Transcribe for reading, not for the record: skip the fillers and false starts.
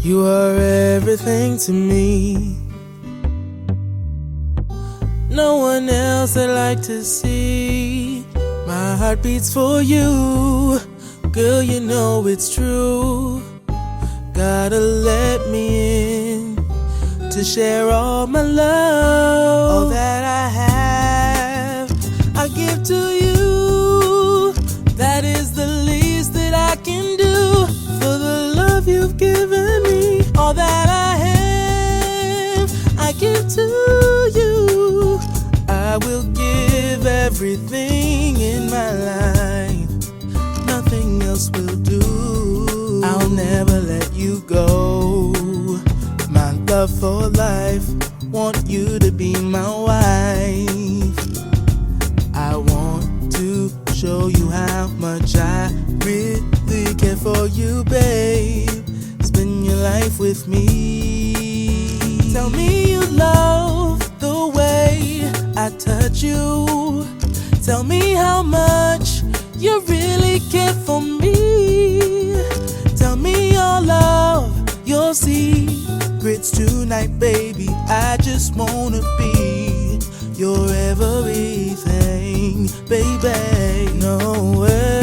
You are everything to me. No one else I'd like to see. My heart beats for you. Girl, you know it's true. Gotta let me in to share all my love. All that I have, I give to you. That is the least that I can do for the love you've given me. All that I have, I give to you. I will give everything in my life. Nothing else will do. I'll never let you go. My love for life, want you to be my wife. I want to show you how much I really care for you, babe. Spend your life with me. Tell me you love the way I touch you. Tell me how much you really care for me. Tell me your love, your secrets tonight, baby. I just wanna be your everything, baby. No way.